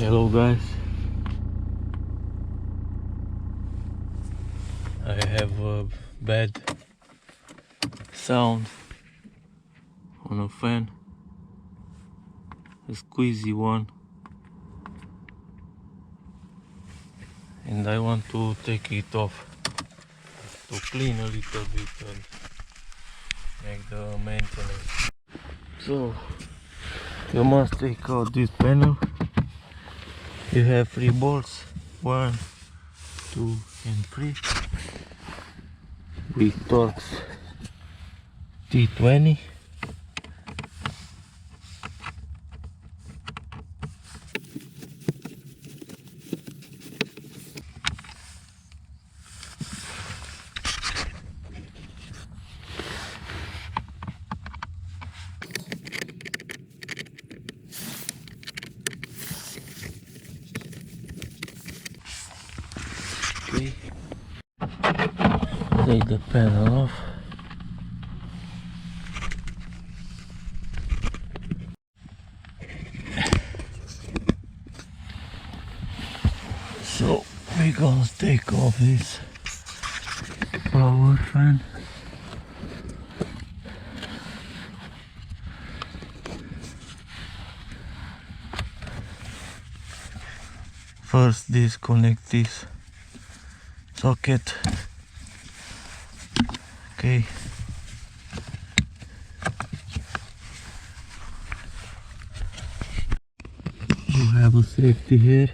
Hello guys, I have a bad sound on a fan, a squeezy one, and I want to take it off to clean a little bit and make the maintenance. So you must take out this panel. You have 3 bolts, 1, 2 and 3 with Torx T20. Okay. Take the panel off. So we're gonna take off this power fan. First disconnect this socket. Okay. You have a safety here.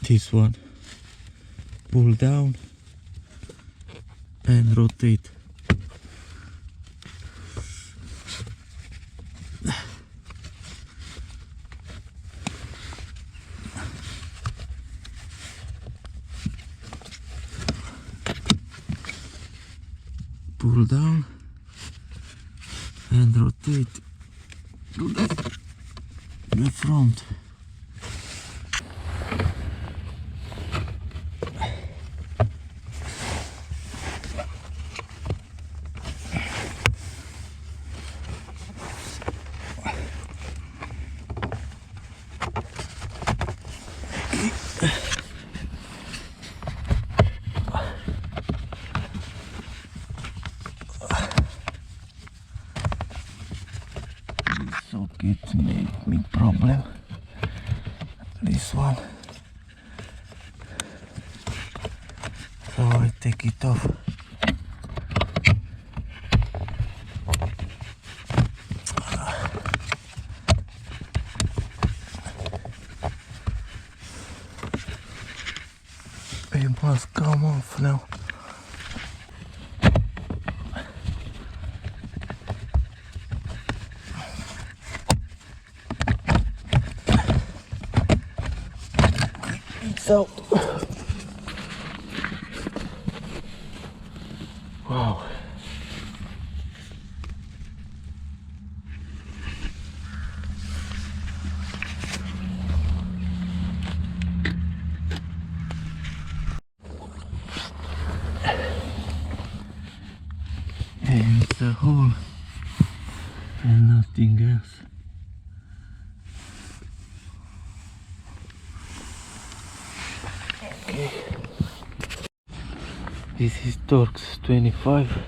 This one. Pull down and rotate. Pull down and rotate to the front. Socket make me problem. This one. So I take it off. It must come off now. So, wow. And it's a hole and nothing else. Okay. This is Torx 25.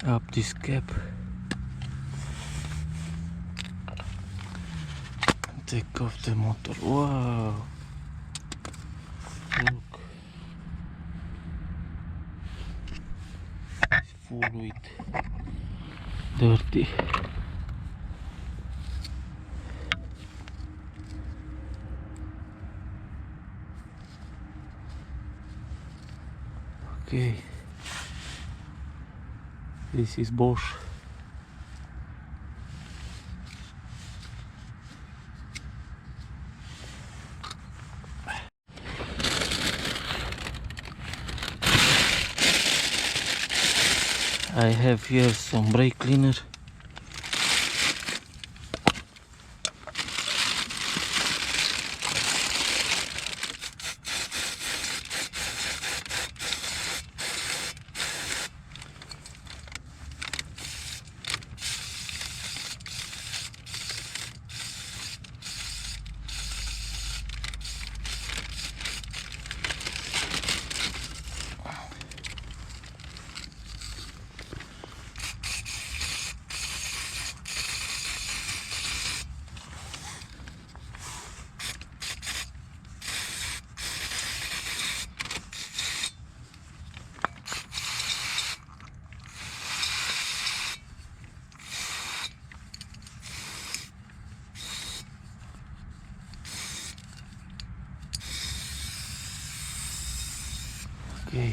Up this cap, take off the motor. Wow, look, it's full with dirty. Okay. This is Bosch. I have here some brake cleaner. Okay.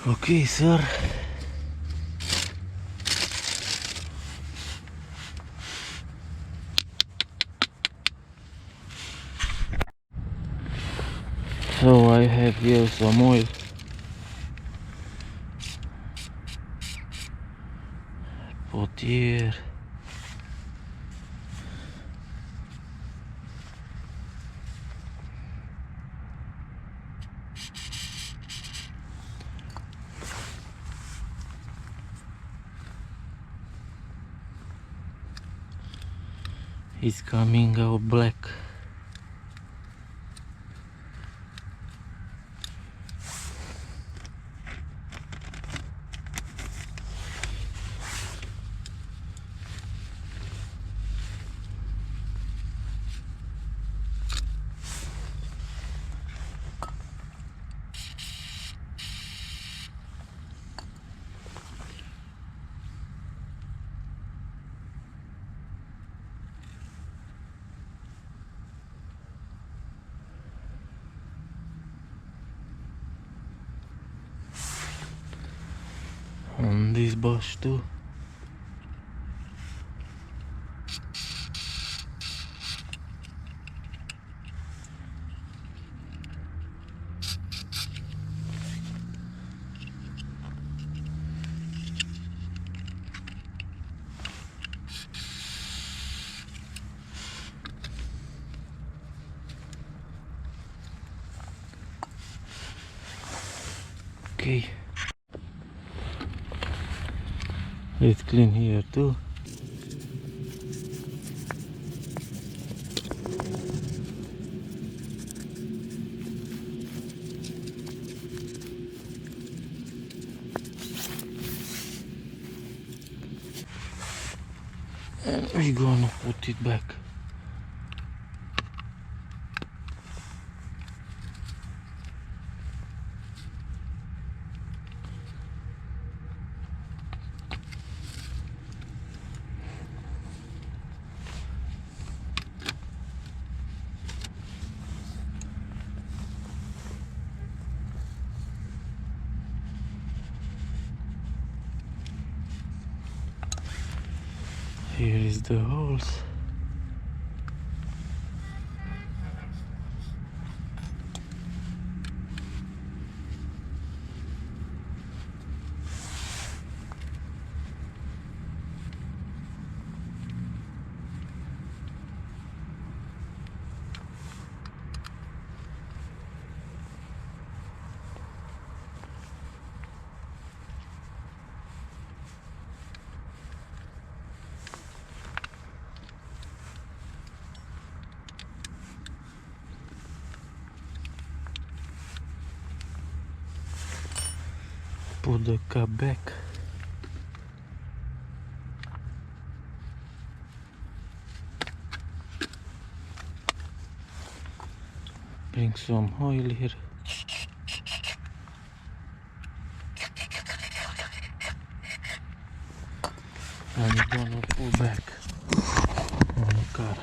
Okay, sir. So I have here some oil. Put here. It's coming out black. On this bush too. Okay. Let's clean here too. And we're gonna put it back. Here is the holes. Put the cup back. Bring some oil here. And we're gonna pull back on the car.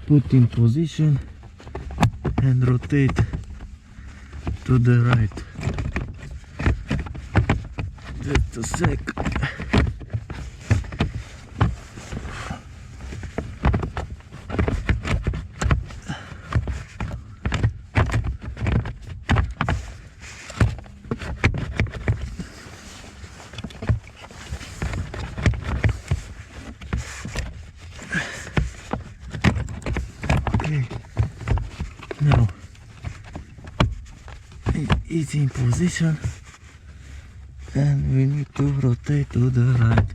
Put in position and rotate to the right. Just a sec. Okay, now it's in position and we need to rotate to the right.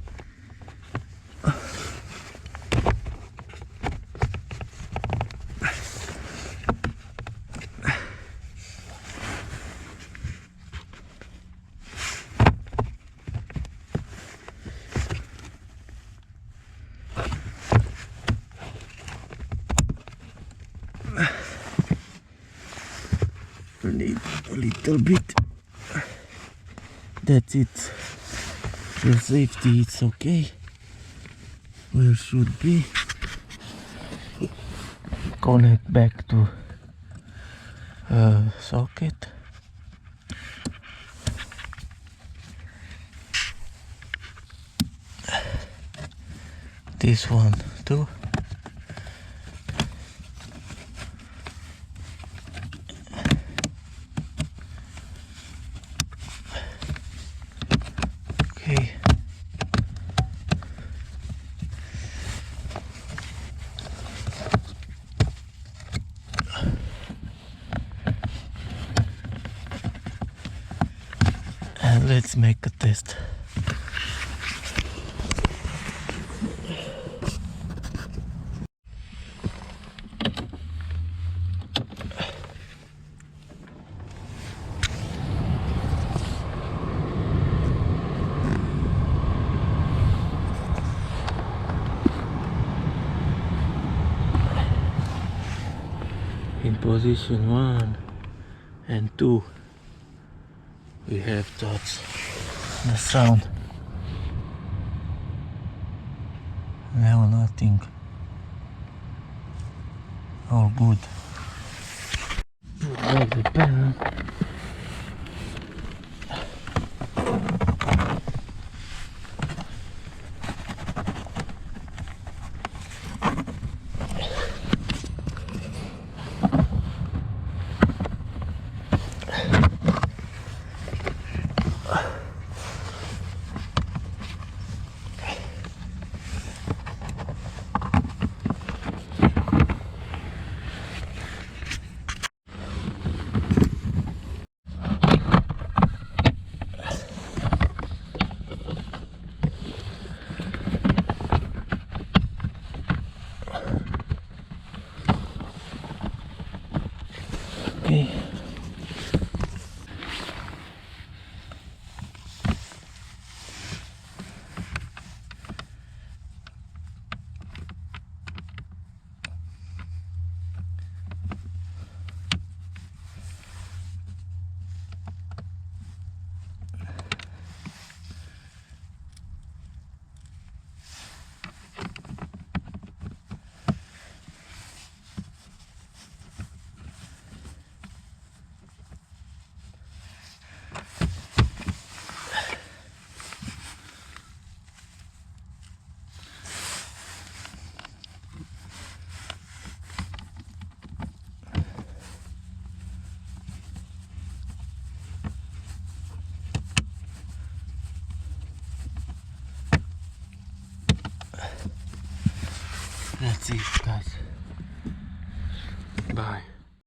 Need a little bit. That's it. For safety it's okay. Where should be. Connect back to socket. This one too. Okay. And let's make a test. In position 1 and 2 we have touched the sound. Now nothing. All good. Put back the pen. That's it, guys. Bye.